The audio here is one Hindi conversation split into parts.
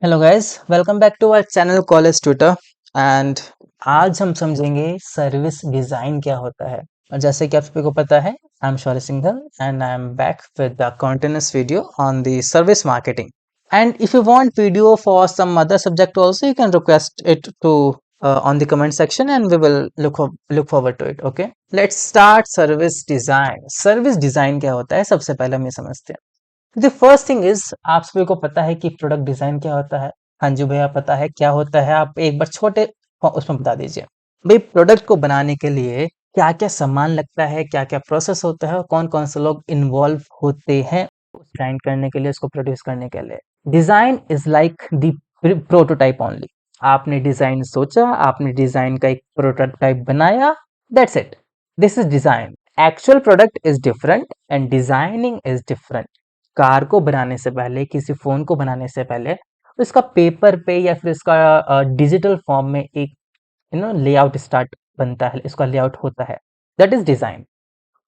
Hello guys, welcome back to our channel college Twitter. And आज हम समझेंगे सर्विस डिजाइन क्या होता है। और जैसे कि आप सभी को पता है, I am Shaurya Singhal and I am back with the continuous video on the service marketing. And if you want video for some other subject also, you can request it to on the comment section and we will look forward to it. Okay, let's start service design. Service design क्या होता है, सबसे पहले हम ये समझते हैं। द फर्स्ट थिंग इज, आप सभी को पता है कि प्रोडक्ट डिजाइन क्या होता है। हाँ जी भैया, पता है क्या होता है। आप एक बार छोटे उसमें बता दीजिए भाई, प्रोडक्ट को बनाने के लिए क्या क्या सामान लगता है, क्या क्या प्रोसेस होता है और कौन कौन से लोग इन्वॉल्व होते हैं उस डिजाइन करने के लिए, उसको प्रोड्यूस करने के लिए। Design is like the prototype only. आपने डिजाइन सोचा, आपने डिजाइन का एक प्रोटोटाइप बनाया, that's it, this is design. Actual product is different and designing is different. Car को बनाने से पहले, किसी फोन को बनाने से पहले उसका पेपर पे या फिर इसका डिजिटल फॉर्म में एक लेआउट स्टार्ट बनता है, इसका लेआउट होता है, दैट इज डिजाइन।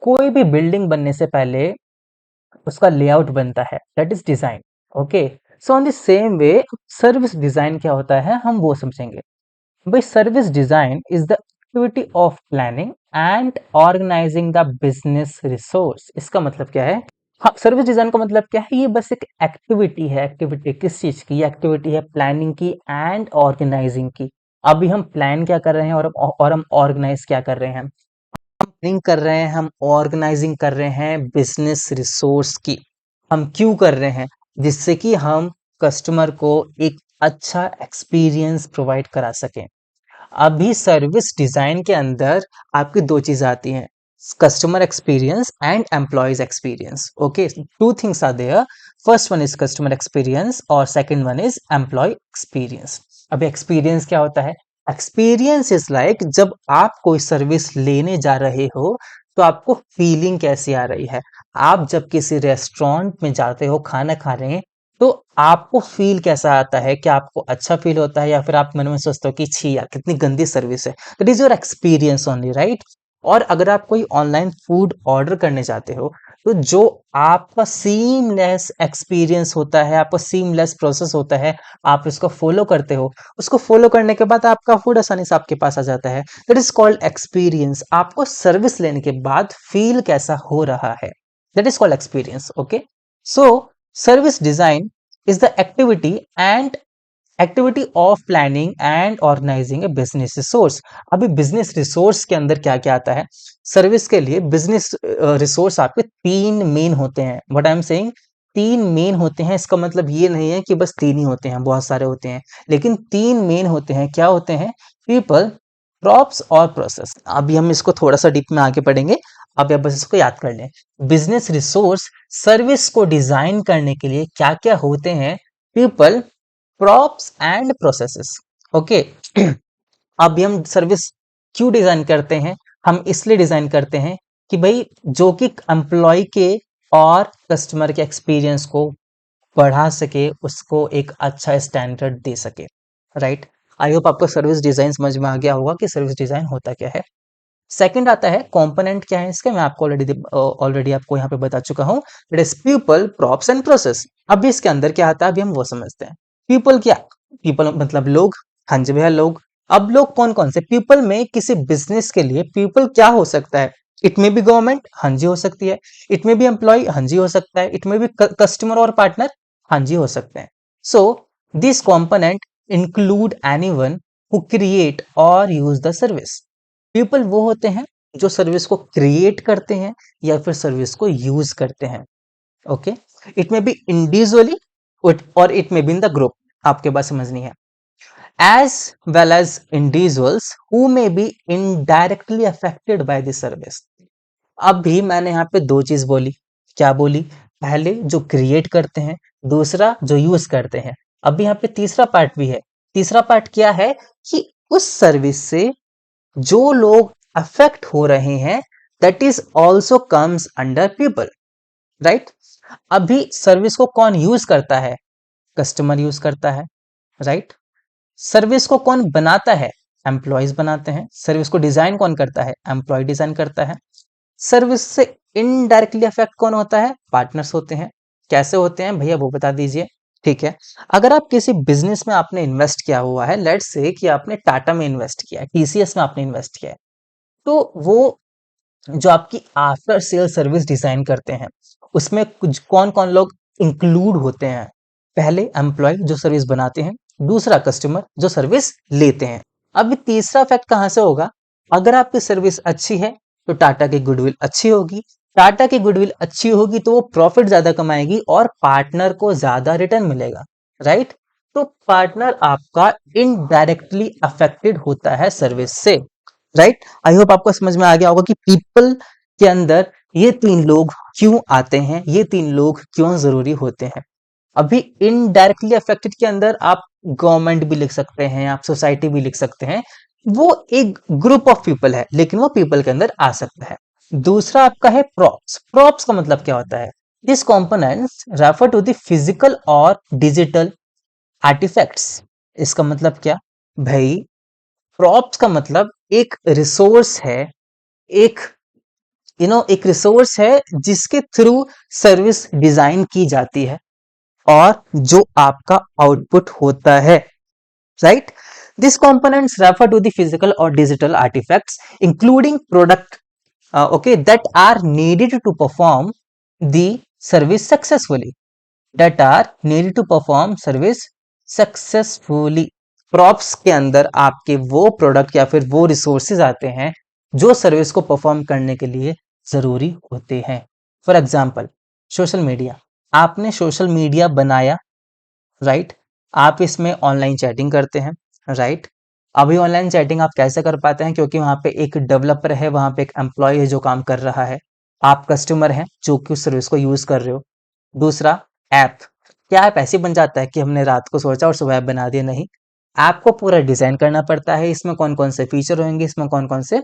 कोई भी बिल्डिंग बनने से पहले उसका लेआउट बनता है, that is design. Okay, so on the same way service design क्या होता है हम वो समझेंगे। भाई, service design is the activity of planning and organising the business resource. इसका मतलब क्या है? हाँ, सर्विस डिजाइन का मतलब क्या है? ये बस एक एक्टिविटी है। एक्टिविटी किस चीज की? ये एक्टिविटी है प्लानिंग की एंड ऑर्गेनाइजिंग की। अभी हम प्लान क्या कर रहे हैं और हम ऑर्गेनाइज क्या कर रहे हैं? प्लानिंग कर रहे हैं, हम ऑर्गेनाइजिंग कर रहे हैं बिजनेस रिसोर्स की। हम क्यों कर रहे हैं? जिससे कि हम कस्टमर को एक अच्छा एक्सपीरियंस प्रोवाइड करा सकें। अभी सर्विस डिजाइन के अंदर आपकी दो चीज आती हैं, customer experience and employees experience. Okay, two things are there. First one is customer experience और second one is employee experience. अभी एक्सपीरियंस क्या होता है? एक्सपीरियंस इज लाइक, जब आप कोई सर्विस लेने जा रहे हो तो आपको फीलिंग कैसी आ रही है। आप जब किसी रेस्टोरेंट में जाते हो खाना खाने, तो आपको फील कैसा आता है? क्या आपको अच्छा फील होता है या फिर आप मन में सोचते हो कि छी यार कितनी गंदी सर्विस है? That is your experience only, right? और अगर आप कोई ऑनलाइन फूड ऑर्डर करने जाते हो, तो जो आपका सीमलेस एक्सपीरियंस होता है, आपका सीमलेस प्रोसेस होता है, आप इसको फॉलो करते हो, उसको फॉलो करने के बाद आपका फूड आसानी से आपके पास आ जाता है। That is called experience. आपको सर्विस लेने के बाद फील कैसा हो रहा है, that is called experience. Okay, so service design is the activity of planning and organizing a business resource। अभी बिजनेस रिसोर्स के अंदर क्या क्या आता है? सर्विस के लिए बिजनेस रिसोर्स आपके तीन मेन होते हैं। व्हाट आई एम सेइंग, तीन मेन होते हैं। इसका मतलब ये नहीं है कि बस तीन ही होते हैं, बहुत सारे होते हैं, लेकिन तीन मेन होते हैं। क्या होते हैं? पीपल, प्रॉप्स और प्रोसेस। अभी हम इसको थोड़ा सा डीप में आगे पढ़ेंगे, अब आप बस इसको याद कर लें। बिजनेस रिसोर्स सर्विस को डिजाइन करने के लिए क्या क्या होते हैं? People, props and processes. Okay, अभी हम सर्विस क्यों डिजाइन करते हैं? हम इसलिए डिजाइन करते हैं कि भाई, जो कि एम्प्लॉय के और कस्टमर के एक्सपीरियंस को बढ़ा सके, उसको एक अच्छा स्टैंडर्ड दे सके, राइट? आई होप आपको सर्विस डिजाइन समझ में आ गया होगा कि सर्विस डिजाइन होता क्या है। सेकंड आता है कंपोनेंट क्या है इसके, मैं आपको ऑलरेडी आपको यहाँ पे बता चुका हूँ। It is people, props and process. अभी इसके अंदर क्या आता है, अभी हम वो समझते हैं। पीपल क्या? पीपल मतलब लोग। हाँ जी भैया, लोग। अब लोग कौन कौन से? पीपल में किसी बिजनेस के लिए पीपल क्या हो सकता है? इट में बी गवर्नमेंट, हाँ जी हो सकती है। इट में बी एम्प्लॉय, हाँ जी हो सकता है। इट में बी कस्टमर और पार्टनर, हाँ जी हो सकते हैं। So this component include anyone who create और यूज द सर्विस। पीपल वो होते हैं जो सर्विस को क्रिएट करते हैं या फिर सर्विस को यूज करते हैं। Okay, it may be individually और it may be in the group. आपके बात समझनी है। As well as individuals who may be indirectly affected by this service. अब भी मैंने यहाँ पे दो चीज बोली। क्या बोली? पहले जो क्रिएट करते हैं, दूसरा जो यूज करते हैं। अभी यहाँ पे तीसरा पार्ट भी है। तीसरा पार्ट क्या है? कि उस सर्विस से जो लोग अफेक्ट हो रहे हैं, that is also comes under people, right? अभी सर्विस को कौन यूज करता है? कस्टमर यूज करता है, राइट? सर्विस को कौन बनाता है? एम्प्लॉयज बनाते हैं। सर्विस को डिजाइन कौन करता है? एम्प्लॉय डिजाइन करता है। सर्विस से इनडायरेक्टली अफेक्ट कौन होता है? पार्टनर्स होते हैं। कैसे होते हैं भैया, वो बता दीजिए। ठीक है। अगर आप किसी बिजनेस में आपने इन्वेस्ट किया हुआ है, लेट्स से कि आपने टाटा में इन्वेस्ट किया है, टीसीएस में आपने इन्वेस्ट किया है, तो वो जो आपकी आफ्टर सेल सर्विस डिजाइन करते हैं, उसमें कुछ कौन कौन लोग इंक्लूड होते हैं? पहले एम्प्लॉय जो सर्विस बनाते हैं, दूसरा कस्टमर जो सर्विस लेते हैं। अब तीसरा फैक्ट कहां से होगा? अगर आपकी सर्विस अच्छी है तो टाटा की गुडविल अच्छी होगी, टाटा की गुडविल अच्छी होगी तो वो प्रॉफिट ज्यादा कमाएगी और पार्टनर को ज्यादा रिटर्न मिलेगा, राइट? तो पार्टनर आपका इनडायरेक्टली अफेक्टेड होता है सर्विस से, राइट? आई होप आपको समझ में आ गया होगा कि पीपल के अंदर ये तीन लोग क्यों आते हैं, ये तीन लोग क्यों जरूरी होते हैं। अभी इनडायरेक्टली अफेक्टेड के अंदर आप गवर्नमेंट भी लिख सकते हैं, आप सोसाइटी भी लिख सकते हैं, वो एक ग्रुप ऑफ पीपल है, लेकिन वो पीपल के अंदर आ सकता है। दूसरा आपका है प्रॉप्स। प्रॉप्स का मतलब क्या होता है? This components refer to the physical और डिजिटल आर्टिफैक्ट्स। इसका मतलब क्या भाई? प्रॉप्स का मतलब एक रिसोर्स है, एक एक रिसोर्स है जिसके थ्रू सर्विस डिजाइन की जाती है और जो आपका आउटपुट होता है, right? This components refer to the physical और digital artifacts including product okay that are needed to perform the service successfully, that are needed to perform service successfully। Props के अंदर आपके वो प्रोडक्ट या फिर वो रिसोर्सेज आते हैं जो सर्विस को परफॉर्म करने के लिए जरूरी होते हैं। फॉर एग्जाम्पल सोशल मीडिया, आपने सोशल मीडिया बनाया, राइट? आप इसमें ऑनलाइन चैटिंग करते हैं, राइट? अभी ऑनलाइन चैटिंग आप कैसे कर पाते हैं? क्योंकि वहां पे एक डेवलपर है, वहां पे एक एम्प्लॉय है जो काम कर रहा है, आप कस्टमर हैं जो कि उस सर्विस को यूज कर रहे हो। दूसरा ऐप, क्या ऐप ऐसे बन जाता है कि हमने रात को सोचा और सुबह ऐप बना दिया? नहीं, ऐप को पूरा डिजाइन करना पड़ता है, इसमें कौन कौन से फीचर होंगे, इसमें कौन कौन से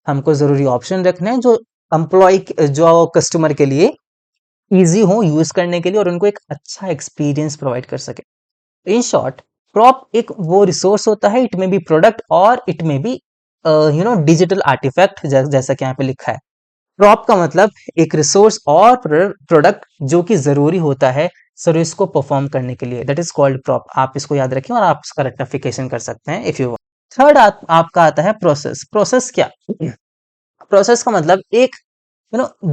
हमको जरूरी ऑप्शन रखने हैं जो एम्प्लॉय जो कस्टमर के लिए इजी हो यूज करने के लिए और उनको एक अच्छा एक्सपीरियंस प्रोवाइड कर सके। इन शॉर्ट, प्रॉप एक वो रिसोर्स होता है, इट में बी प्रोडक्ट और it may B digital artefact, जैसा कि यहाँ पे लिखा है। प्रॉप का मतलब एक रिसोर्स और प्रोडक्ट जो कि जरूरी होता है सर्विस को परफॉर्म करने के लिए, दैट इज कॉल्ड प्रॉप। आप इसको याद रखें और आप इसका रेक्टिफिकेशन कर सकते हैं इफ यू वांट। थर्ड आपका आता है प्रोसेस। प्रोसेस क्या? प्रोसेस का मतलब एक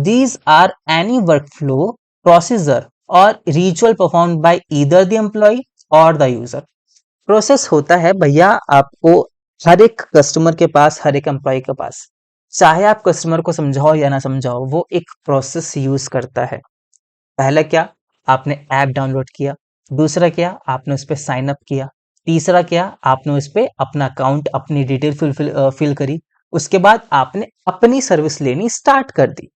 these are any workflow, procedure or ritual performed by either the employee or the user। Process होता है भैया आपको हर एक कस्टमर के पास, हर एक एम्प्लॉय के पास, चाहे आप कस्टमर को समझाओ या ना समझाओ, वो एक प्रोसेस यूज करता है। पहला क्या? आपने ऐप डाउनलोड किया। दूसरा क्या? आपने उस पर साइन अप किया। तीसरा क्या? आपने उस पर अपना अकाउंट, अपनी डिटेल फिल करी। उसके बाद आपने अपनी सर्विस लेनी स्टार्ट कर दी।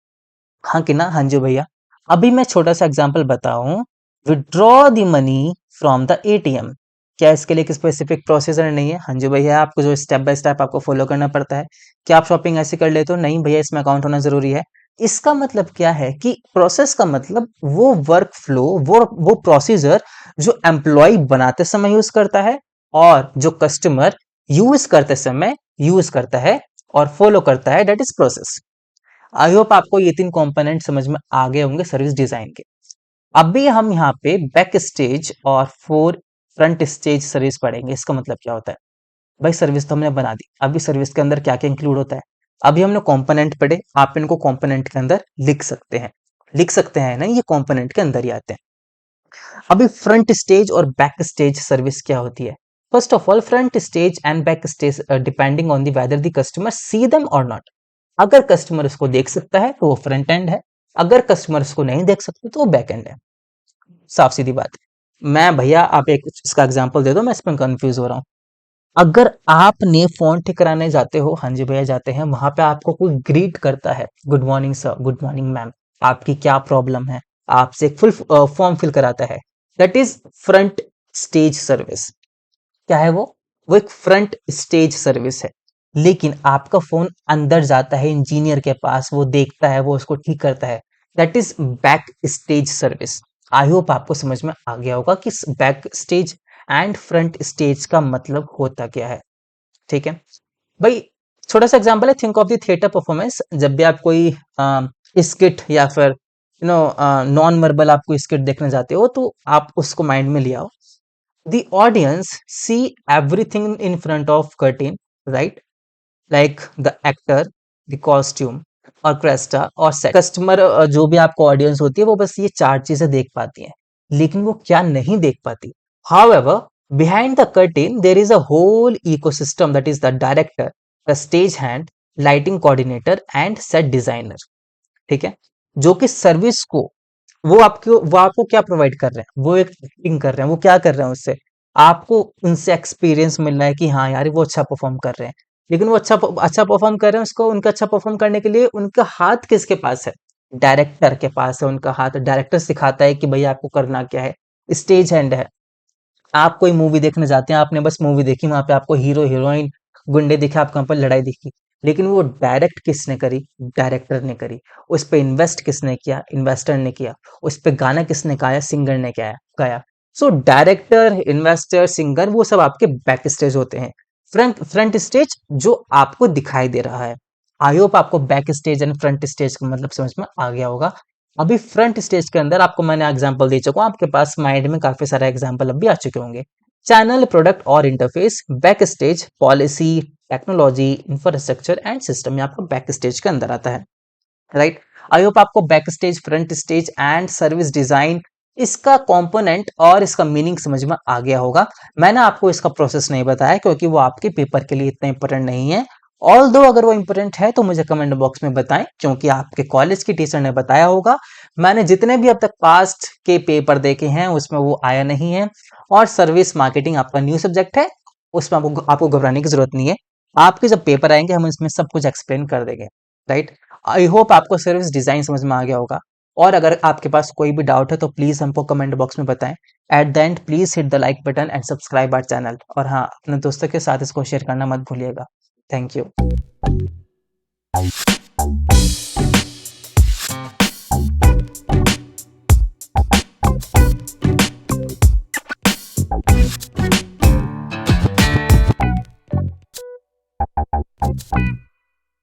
हाँ कि ना? हाँ जी भैया। अभी मैं छोटा सा एग्जांपल बताऊं, withdraw the money from the ATM. क्या इसके लिए एक स्पेसिफिक प्रोसीजर नहीं है? हाँ जी भैया, आपको जो स्टेप बाय स्टेप आपको फॉलो करना पड़ता है। क्या आप शॉपिंग ऐसे कर लेते हो? नहीं भैया, इसमें अकाउंट होना जरूरी है। इसका मतलब क्या है कि प्रोसेस का मतलब वो वर्क फ्लो, वो प्रोसीजर जो एम्प्लॉय बनाते समय यूज करता है और जो कस्टमर यूज करते समय यूज करता है और फॉलो करता है, that is process. I hope आपको ये तीन कंपोनेंट समझ में आ गए होंगे सर्विस डिजाइन के। अभी हम यहाँ पे बैक स्टेज और फ्रंट स्टेज सर्विस पढ़ेंगे। इसका मतलब क्या होता है? भाई सर्विस तो हमने बना दी, अभी सर्विस के अंदर क्या क्या इंक्लूड होता है? अभी हमने कंपोनेंट पढ़े, आप इनको कंपोनेंट के अंदर लिख सकते हैं। लिख सकते हैं ना, ये कंपोनेंट के अंदर ही आते हैं। अभी फ्रंट स्टेज और बैक स्टेज सर्विस क्या होती है? First of all, front stage and back stage depending on the whether the customer see them और नॉट। अगर कस्टमर उसको देख सकता है तो वो फ्रंट एंड है, अगर कस्टमर उसको नहीं देख सकते तो वो बैक एंड है। साफ सीधी बात है। मैं भैया, आप एक इसका एग्जांपल दे दो, मैं इसमें कंफ्यूज हो रहा हूँ। अगर आपने फोन ठीक कराने जाते हो, हाँ जी भैया जाते हैं, वहां पे आपको कोई ग्रीट करता है, good morning sir, good morning ma'am, आपकी क्या प्रॉब्लम है, आपसे एक फुल फॉर्म फिल कराता है, that is front stage service. क्या है वो एक फ्रंट स्टेज सर्विस है। लेकिन आपका फोन अंदर जाता है इंजीनियर के पास, वो देखता है, वो उसको ठीक करता है, that is back stage service. I hope आपको समझ में आ गया होगा कि back stage and front stage का मतलब होता क्या है। ठीक है भाई, छोटा सा एग्जांपल है, think of the theatre performance. जब भी आप कोई स्किट या फिर नॉन वर्बल आपको स्किट देखने जाते हो तो आप उसको माइंड में ले आओ। The audience see everything in front of curtain, right? Like the actor, the costume, orchestra और set. कस्टमर जो भी आपको ऑडियंस होती है वो बस ये चार चीजें देख पाती है, लेकिन वो क्या नहीं देख पाती। However, behind the curtain there is a whole ecosystem, that is the director, the stage hand, lighting coordinator and set designer. ठीक है, जो कि सर्विस को वो आपको क्या प्रोवाइड कर रहे हैं, वो एक एक्टिंग कर रहे हैं, वो क्या कर रहे हैं उससे आपको उनसे एक्सपीरियंस मिल रहा है कि हाँ यार वो अच्छा परफॉर्म कर रहे हैं। लेकिन वो अच्छा परफॉर्म कर रहे हैं, उसको उनका अच्छा परफॉर्म करने के लिए उनका हाथ किसके पास है, डायरेक्टर के पास है उनका हाथ। डायरेक्टर सिखाता है कि भाई आपको करना क्या है। स्टेज हैंड है, आप कोई मूवी देखने जाते हैं, आपने बस मूवी देखी, वहां पे आपको हीरो हीरोइन गुंडे दिखे, आपको वहां पर लड़ाई दिखी, लेकिन वो डायरेक्ट किसने करी, डायरेक्टर ने करी। उस पे इन्वेस्ट किसने किया, इन्वेस्टर ने किया। उस पे गाना किसने गाया, सिंगर ने गाया। सो डायरेक्टर, इन्वेस्टर, सिंगर वो सब आपके बैक स्टेज होते हैं। फ्रंट स्टेज जो आपको दिखाई दे रहा है। आई होप आपको back stage and front stage का मतलब समझ में आ गया होगा। अभी फ्रंट स्टेज के अंदर आपको मैंने एग्जांपल दे चुका हूं, आपके पास माइंड में काफी सारे एग्जांपल अब भी आ चुके होंगे। चैनल, प्रोडक्ट और interface, back stage, policy, technology, infrastructure and system, ये आपको बैक स्टेज के अंदर आता है, राइट। आई होप आपको back stage, front stage and service design इसका कंपोनेंट और इसका मीनिंग समझ में आ गया होगा। मैंने आपको इसका प्रोसेस नहीं बताया क्योंकि वो आपके पेपर के लिए इतना इंपॉर्टेंट नहीं है। ऑल दो अगर वो इंपॉर्टेंट है तो मुझे कमेंट बॉक्स में बताएं, क्योंकि आपके कॉलेज की टीचर ने बताया होगा। मैंने जितने भी अब तक पास्ट के पेपर देखे हैं उसमें वो आया नहीं है। और सर्विस मार्केटिंग आपका न्यू सब्जेक्ट है, उसमें आपको घबराने की जरूरत नहीं है। आपके जब पेपर आएंगे हम इसमें सब कुछ एक्सप्लेन कर देंगे, राइट। आई होप आपको सर्विस डिजाइन समझ में आ गया होगा। और अगर आपके पास कोई भी डाउट है तो प्लीज हमको कमेंट बॉक्स में बताएं। At the end please hit the like button and subscribe our channel. और हाँ, अपने दोस्तों के साथ इसको शेयर करना मत भूलिएगा। Thank you.